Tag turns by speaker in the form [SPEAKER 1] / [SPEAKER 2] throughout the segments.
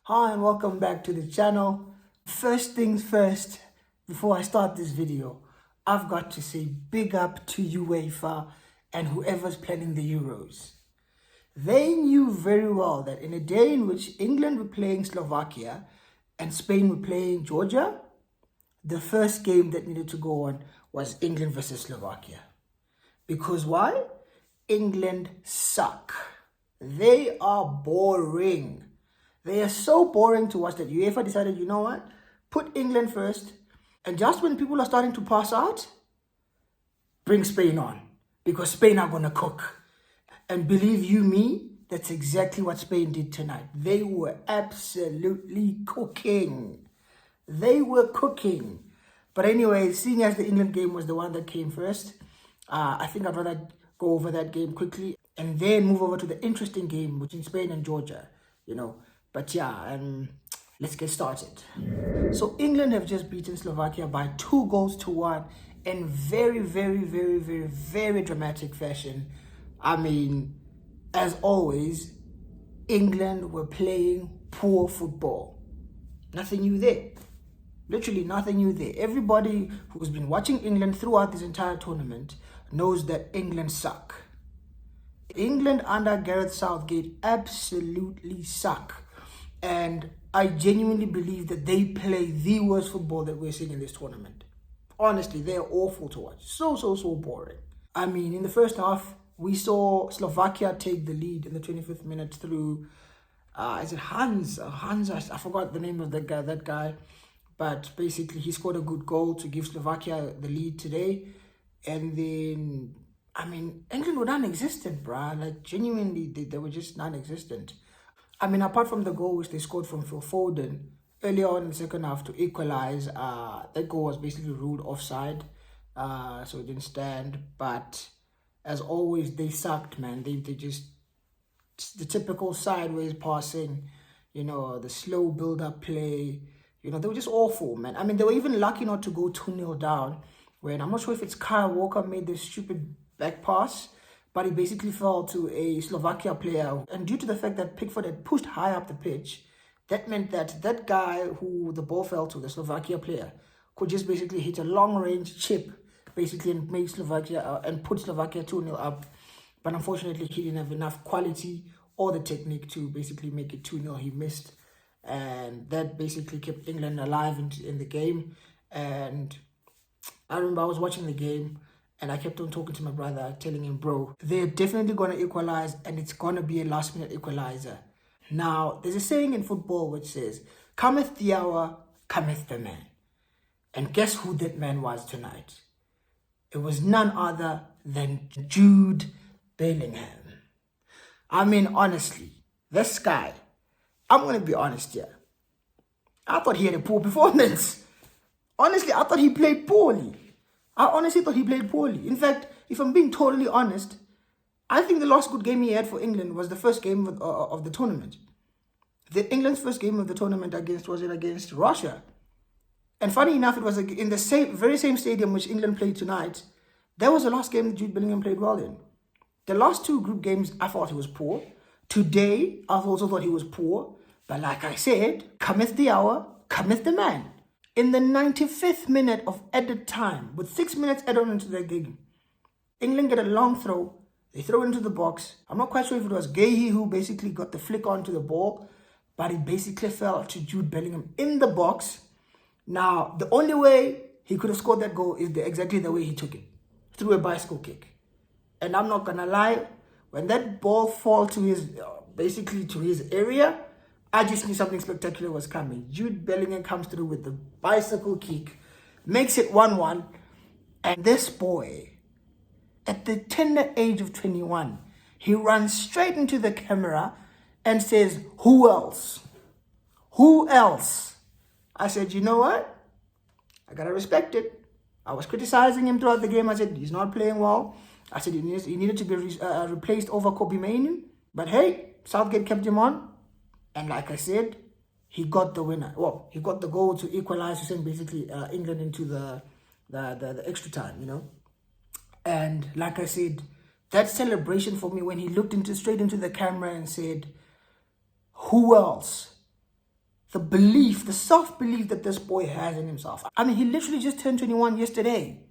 [SPEAKER 1] Hi and welcome back to the channel. First things first, before I start this video, I've got to say big up to UEFA and whoever's planning the Euros. They knew very well that in a day in which England were playing Slovakia and Spain were playing Georgia, the first game that needed to go on was England versus Slovakia. Because why? England suck. They are boring. They are so boring to watch that UEFA decided, you know what? Put England first. And just when people are starting to pass out, bring Spain on. Because Spain are going to cook. And believe you me, that's exactly what Spain did tonight. They were absolutely cooking. They were cooking. But anyway, seeing as the England game was the one that came first, I think I'd rather go over that game quickly and then move over to the interesting game between Spain and Georgia, But yeah, let's get started. So England have just beaten Slovakia by 2-1 in very, very, very, very, very dramatic fashion. I mean, as always, England were playing poor football. Nothing new there. Literally nothing new there. Everybody who's been watching England throughout this entire tournament knows that England suck. England under Gareth Southgate absolutely suck. And I genuinely believe that they play the worst football that we're seeing in this tournament. Honestly, they're awful to watch. So boring. I mean, in the first half, we saw Slovakia take the lead in the 25th minute through, is it Hans? I forgot the name of that guy. But basically, he scored a good goal to give Slovakia the lead today. And then, I mean, England were non-existent, bruh. Like, genuinely, they were just non-existent. I mean, apart from the goal which they scored from Phil Foden earlier on in the second half to equalize, that goal was basically ruled offside, so it didn't stand. But as always, they sucked, man. They just, the typical sideways passing, the slow build-up play. They were just awful, man. I mean, they were even lucky not to go 2-0 down when, I'm not sure if it's Kyle Walker made this stupid back pass, but he basically fell to a Slovakia player. And due to the fact that Pickford had pushed high up the pitch, that meant that that guy who the ball fell to, the Slovakia player, could just basically hit a long-range chip, basically, and make Slovakia and put Slovakia 2-0 up. But unfortunately, he didn't have enough quality or the technique to basically make it 2-0. He missed. And that basically kept England alive in the game. And I remember I was watching the game, and I kept on talking to my brother, telling him, bro, they're definitely going to equalize, and it's going to be a last-minute equalizer. Now, there's a saying in football which says, cometh the hour, cometh the man. And guess who that man was tonight? It was none other than Jude Bellingham. I mean, honestly, this guy, I'm going to be honest here. I thought he had a poor performance. Honestly, I thought he played poorly. I honestly thought he played poorly. In fact, if I'm being totally honest, I think the last good game he had for England was the first game of the tournament. England's first game of the tournament was against Russia. And funny enough, it was in the very same stadium which England played tonight. That was the last game that Jude Bellingham played well in. The last two group games, I thought he was poor. Today, I also thought he was poor. But like I said, cometh the hour, cometh the man. In the 95th minute of added time, with 6 minutes added on into the game, England get a long throw. They throw it into the box. I'm not quite sure if it was Gahey who basically got the flick onto the ball, but it basically fell to Jude Bellingham in the box. Now, the only way he could have scored that goal is exactly the way he took it, through a bicycle kick. And I'm not going to lie, when that ball fell to his, basically to his area, I just knew something spectacular was coming. Jude Bellingham comes through with the bicycle kick, makes it 1-1. And this boy, at the tender age of 21, he runs straight into the camera and says, who else? Who else? I said, you know what? I got to respect it. I was criticizing him throughout the game. I said, he's not playing well. I said, he needed to be replaced over Kobe Mainoo. But hey, Southgate kept him on. And like I said, he got the winner. Well, he got the goal to equalize, to send basically England into the extra time, And like I said, that celebration for me when he looked straight into the camera and said, who else? the belief, the self-belief that this boy has in himself. I mean, he literally just turned 21 yesterday.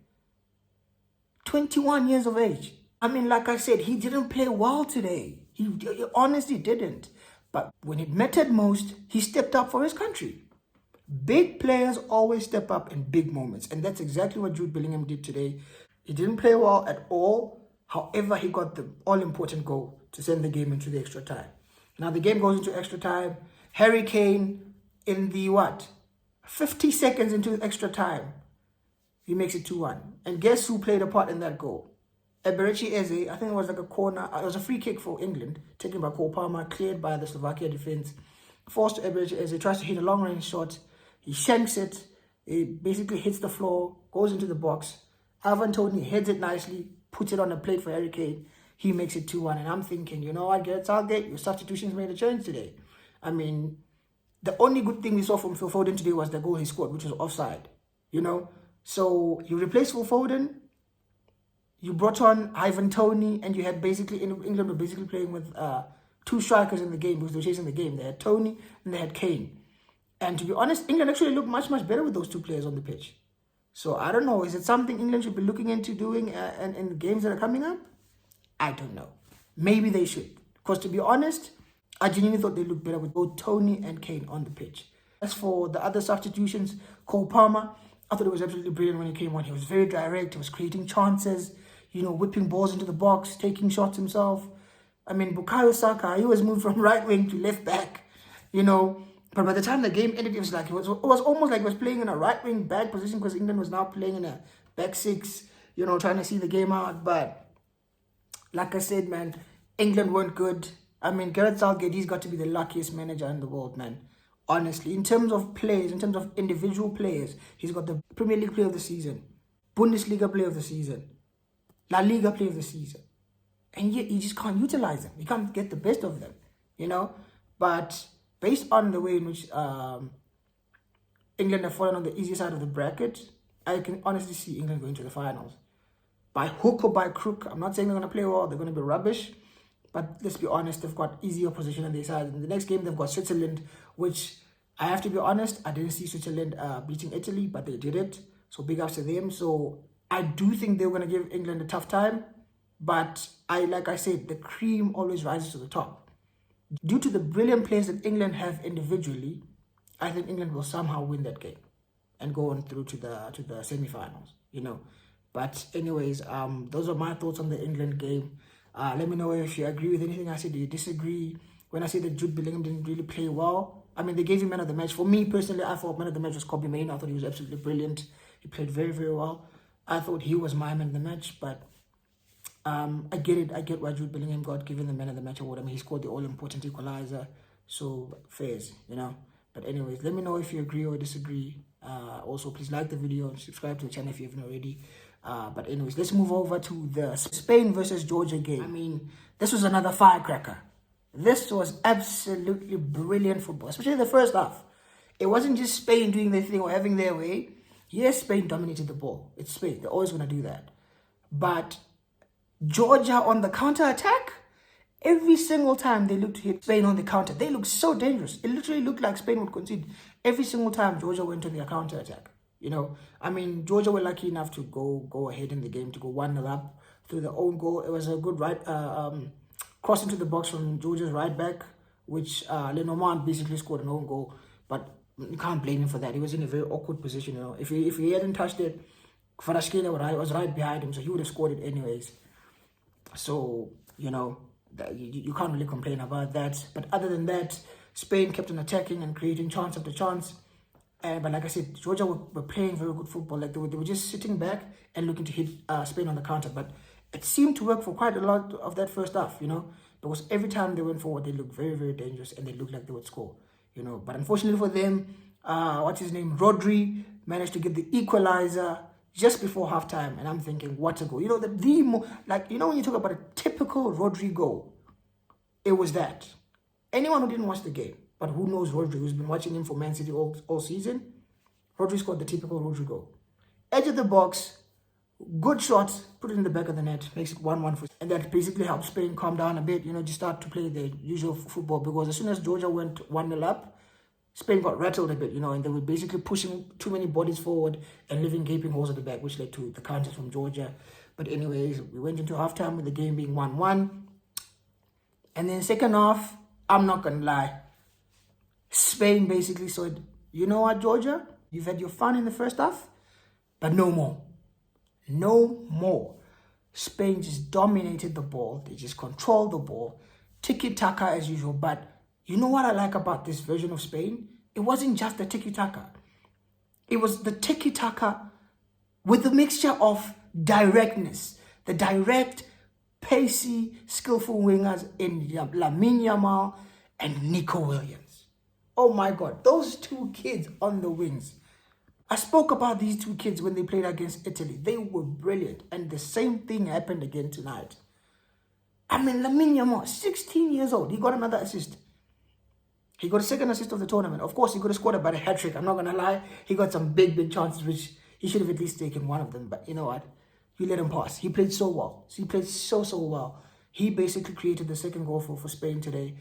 [SPEAKER 1] 21 years of age. I mean, like I said, he didn't play well today. He honestly didn't. But when it mattered most, he stepped up for his country. Big players always step up in big moments. And that's exactly what Jude Bellingham did today. He didn't play well at all. However, he got the all-important goal to send the game into the extra time. Now, the game goes into extra time. Harry Kane, in the 50 seconds into extra time, he makes it 2-1. And guess who played a part in that goal? Eberechi Eze. I think it was like a corner. It was a free kick for England, taken by Cole Palmer, cleared by the Slovakia defense. Forced to Eberechi Eze, tries to hit a long-range shot. He shanks it. It basically hits the floor, goes into the box. Ivan Toney heads it nicely, puts it on a plate for Harry Kane. He makes it 2-1. And I'm thinking, you know what, Gareth Southgate, your substitutions made a change today. I mean, the only good thing we saw from Phil Foden today was the goal he scored, which was offside. You know? So you replaced Phil Foden, you brought on Ivan Toney, and you had basically, England were basically playing with two strikers in the game because they were chasing the game. They had Toney and they had Kane. And to be honest, England actually looked much, much better with those two players on the pitch. So I don't know, is it something England should be looking into doing in the games that are coming up? I don't know. Maybe they should. Because to be honest, I genuinely thought they looked better with both Toney and Kane on the pitch. As for the other substitutions, Cole Palmer, I thought it was absolutely brilliant when he came on. He was very direct. He was creating chances, you know, whipping balls into the box, taking shots himself. I mean, Bukayo Saka, he was moved from right wing to left back, you know. But by the time the game ended, it was almost like he was playing in a right wing back position because England was now playing in a back six, you know, trying to see the game out. But like I said, man, England weren't good. I mean, Gareth Southgate, he's got to be the luckiest manager in the world, man. Honestly, in terms of players, in terms of individual players, he's got the Premier League Player of the Season, Bundesliga Player of the Season, La Liga Player of the Season. And yet, you just can't utilize them. You can't get the best of them, you know. But based on the way in which England have fallen on the easy side of the bracket, I can honestly see England going to the finals. By hook or by crook, I'm not saying they're going to play well, they're going to be rubbish. But let's be honest, they've got easier opposition on their side. In the next game, they've got Switzerland, which I have to be honest, I didn't see Switzerland beating Italy, but they did it. So big ups to them. So I do think they're going to give England a tough time. But like I said, the cream always rises to the top. Due to the brilliant players that England have individually, I think England will somehow win that game and go on through to the semi-finals, you know. But anyways, those are my thoughts on the England game. Let me know if you agree with anything I said. Do you disagree? When I say that Jude Bellingham didn't really play well, I mean, they gave him man of the match. For me personally, I thought man of the match was Kobbie Mainoo. I thought he was absolutely brilliant. He played very, very well. I thought he was my man of the match, but I get it. I get why Jude Bellingham got given the man of the match award. I mean, he scored the all-important equalizer, so fairs, you know. But anyways, let me know if you agree or disagree. Also, please like the video and subscribe to the channel if you haven't already. But anyways, let's move over to the Spain versus Georgia game. I mean, this was another firecracker. This was absolutely brilliant football, especially the first half. It wasn't just Spain doing their thing or having their way. Yes, Spain dominated the ball. It's Spain. They're always going to do that. But Georgia on the counter-attack, every single time they looked to hit Spain on the counter, they looked so dangerous. It literally looked like Spain would concede every single time Georgia went on their counter-attack. You know, I mean, Georgia were lucky enough to go ahead in the game, to go 1-0 up through their own goal. It was a good cross into the box from Georgia's right back, which Lenormand basically scored an own goal. But you can't blame him for that. He was in a very awkward position, you know. If he hadn't touched it, Kvaratskhelia was right behind him, so he would have scored it anyways. So, you know, you can't really complain about that. But other than that, Spain kept on attacking and creating chance after chance. But like I said, Georgia were playing very good football. Like they were just sitting back and looking to hit Spain on the counter. But it seemed to work for quite a lot of that first half, you know. Because every time they went forward, they looked very, very dangerous and they looked like they would score, you know. But unfortunately for them, Rodri managed to get the equalizer just before halftime. And I'm thinking, what a goal. You know, when you talk about a typical Rodri goal, it was that. Anyone who didn't watch the game, but who knows Rodri, who's been watching him for Man City all season, Rodri scored the typical Rodri goal. Edge of the box, good shot, put it in the back of the net, makes it 1-1 for. And that basically helped Spain calm down a bit, you know, just start to play the usual football. Because as soon as Georgia went 1-0 up, Spain got rattled a bit, and they were basically pushing too many bodies forward and leaving gaping holes at the back, which led to the counters from Georgia. But anyways, we went into halftime with the game being 1-1. And then second half, I'm not going to lie, Spain basically said, you know what, Georgia? You've had your fun in the first half, but no more. No more. Spain just dominated the ball. They just controlled the ball. Tiki-taka as usual. But you know what I like about this version of Spain? It wasn't just the tiki-taka. It was the tiki-taka with the mixture of directness. The direct, pacey, skillful wingers in Lamine Yamal and Nico Williams. Oh my God, those two kids on the wings. I spoke about these two kids when they played against Italy. They were brilliant. And the same thing happened again tonight. I mean, Lamine Yamal, 16 years old. He got another assist. He got a second assist of the tournament. Of course, he could have scored about a hat-trick. I'm not going to lie. He got some big chances, which he should have at least taken one of them. But you know what? You let him pass. He played so well. He played so well. He basically created the second goal for Spain today.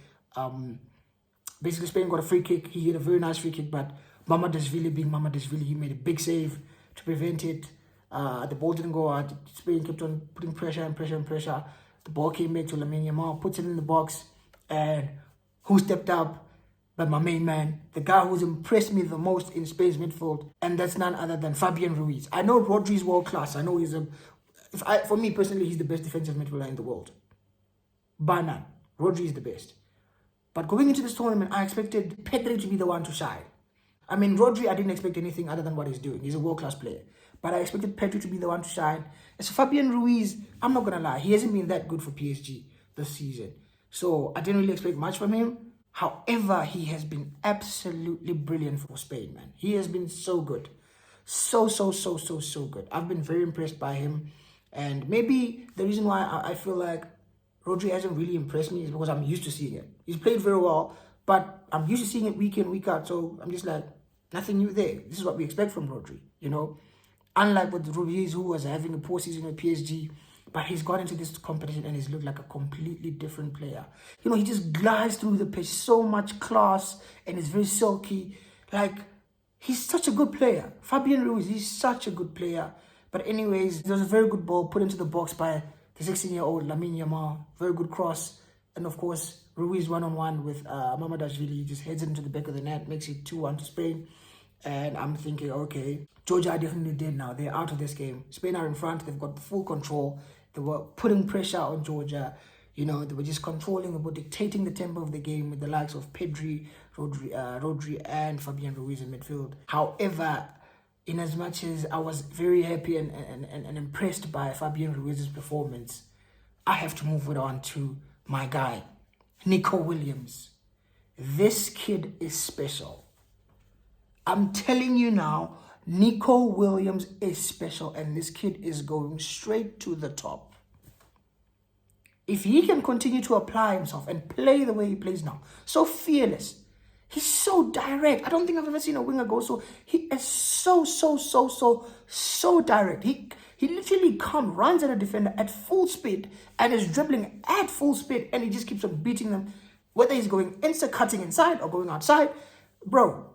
[SPEAKER 1] Basically, Spain got a free kick. He hit a very nice free kick, but Mamadashvili being Mamadashvili, he made a big save to prevent it. The ball didn't go out. Spain kept on putting pressure. The ball came back to Lamine Yamal, puts it in the box, and who stepped up? But my main man, the guy who's impressed me the most in Spain's midfield, and that's none other than Fabian Ruiz. I know Rodri's world class. I know for me personally, he's the best defensive midfielder in the world. Bar none. Rodri is the best. But going into this tournament, I expected Pedri to be the one to shine. I mean, Rodri, I didn't expect anything other than what he's doing. He's a world-class player. But I expected Pedri to be the one to shine. As for Fabian Ruiz, I'm not going to lie. He hasn't been that good for PSG this season. So I didn't really expect much from him. However, he has been absolutely brilliant for Spain, man. He has been so good. So good. I've been very impressed by him. And maybe the reason why I feel like Rodri hasn't really impressed me is because I'm used to seeing it. He's played very well, but I'm used to seeing it week in, week out. So I'm just like, nothing new there. This is what we expect from Rodri, Unlike with Ruiz, who was having a poor season at PSG, but he's got into this competition and he's looked like a completely different player. He just glides through the pitch, so much class, and is very silky. Like, he's such a good player. Fabian Ruiz, he's such a good player. But anyways, there was a very good ball put into the box by the 16-year-old Lamine Yamal. Very good cross. And of course, Ruiz one-on-one with Mamadashvili. He just heads it into the back of the net, makes it 2-1 to Spain. And I'm thinking, okay, Georgia are definitely dead now. They're out of this game. Spain are in front. They've got full control. They were putting pressure on Georgia. They were just controlling, they were dictating the tempo of the game with the likes of Pedri, Rodri, and Fabian Ruiz in midfield. However, in as much as I was very happy and impressed by Fabian Ruiz's performance, I have to move it on to my guy, Nico Williams. This kid is special. I'm telling you now, Nico Williams is special, and this kid is going straight to the top. If he can continue to apply himself and play the way he plays now, so fearless, he's so direct. I don't think I've ever seen a winger go so. He is so direct. He literally runs at a defender at full speed and is dribbling at full speed, and he just keeps on beating them, whether he's going cutting inside or going outside. Bro,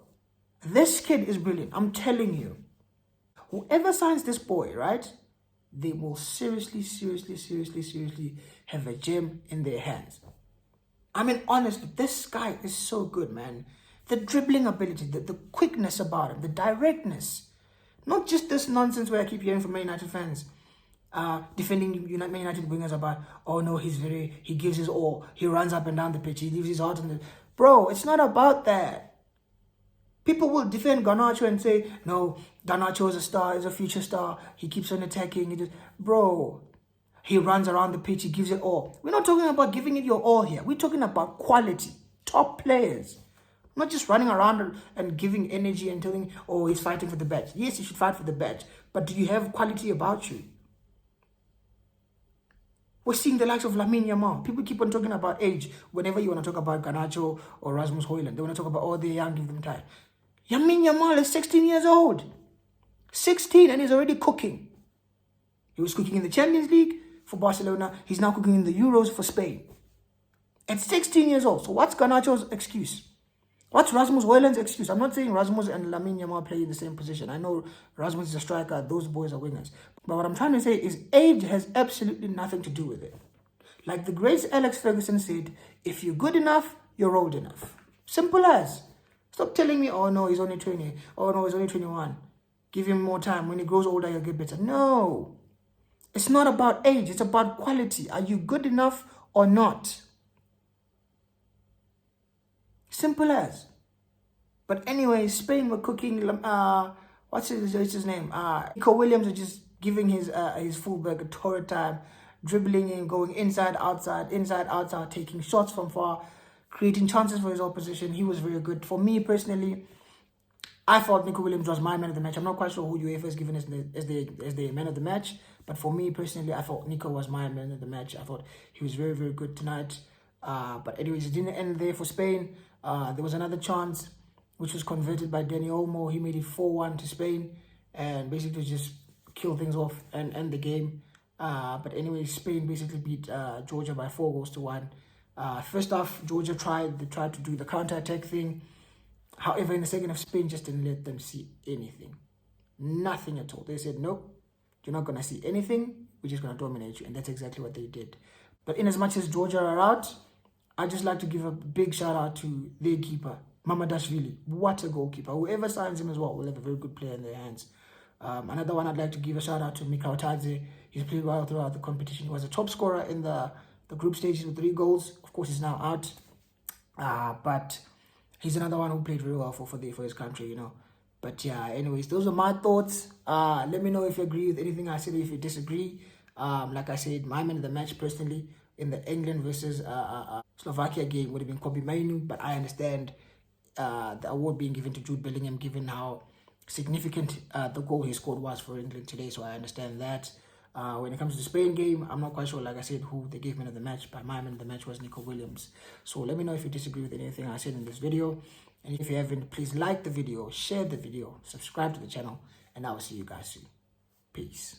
[SPEAKER 1] this kid is brilliant. I'm telling you. Whoever signs this boy, right, they will seriously have a gem in their hands. I mean, honestly, this guy is so good, man. The dribbling ability, the quickness about him, the directness. Not just this nonsense where I keep hearing from Man United fans defending Man United wingers about, oh no, he gives his all. He runs up and down the pitch. He leaves his heart on the... Bro, it's not about that. People will defend Garnacho and say, no, Garnacho is a star, is a future star. He keeps on attacking. Bro, he runs around the pitch. He gives it all. We're not talking about giving it your all here. We're talking about quality, top players. Not just running around and giving energy and telling, oh, he's fighting for the badge. Yes, you should fight for the badge. But do you have quality about you? We're seeing the likes of Lamine Yamal. People keep on talking about age. Whenever you want to talk about Garnacho or Rasmus Højlund, they want to talk about, oh, they're young, give them time. Lamine Yamal is 16 years old. 16, and he's already cooking. He was cooking in the Champions League for Barcelona. He's now cooking in the Euros for Spain. At 16 years old. So what's Garnacho's excuse? What's Rasmus Højlund's excuse? I'm not saying Rasmus and Lamine Yamal play in the same position. I know Rasmus is a striker, those boys are wingers. But what I'm trying to say is age has absolutely nothing to do with it. Like the great Alex Ferguson said, if you're good enough, you're old enough. Simple as. Stop telling me, oh no, he's only 20. Oh no, he's only 21. Give him more time. When he grows older, he'll get better. No. It's not about age. It's about quality. Are you good enough or not? Simple as. But anyway, Spain were cooking. What's his name? Nico Williams was just giving his fullback a torrid time, dribbling in, going inside, outside, taking shots from far, creating chances for his opposition. He was very good. For me personally, I thought Nico Williams was my man of the match. I'm not quite sure who UEFA has given as the man of the match, but for me personally, I thought Nico was my man of the match. I thought he was very, very good tonight. But anyways, it didn't end there for Spain. There was another chance, which was converted by Dani Olmo. He made it 4-1 to Spain, and basically just kill things off and end the game. But anyway, Spain basically beat Georgia by 4-1. First off, Georgia tried to do the counter-attack thing. However, in the second half, Spain just didn't let them see anything. Nothing at all. They said, nope, you're not going to see anything. We're just going to dominate you. And that's exactly what they did. But in as much as Georgia are out, I'd just like to give a big shout out to their keeper, Mamadashvili. What a goalkeeper. Whoever signs him as well will have a very good player in their hands. Another one I'd like to give a shout out to Mikhail Tadze. He's played well throughout the competition. He was a top scorer in the group stages with 3 goals. Of course, he's now out. But he's another one who played very well for his country, you know. But yeah, anyways, those are my thoughts. Let me know if you agree with anything I said or if you disagree. Like I said, my man of the match personally in the England versus Slovakia game would have been Kobe Mainu, but I understand the award being given to Jude Bellingham given how significant the goal he scored was for England today, so I understand that. When it comes to the Spain game, I'm not quite sure, like I said, who they gave man of the match, but my man of the match was Nico Williams. So let me know if you disagree with anything I said in this video. And if you haven't, please like the video, share the video, subscribe to the channel, and I will see you guys soon. Peace.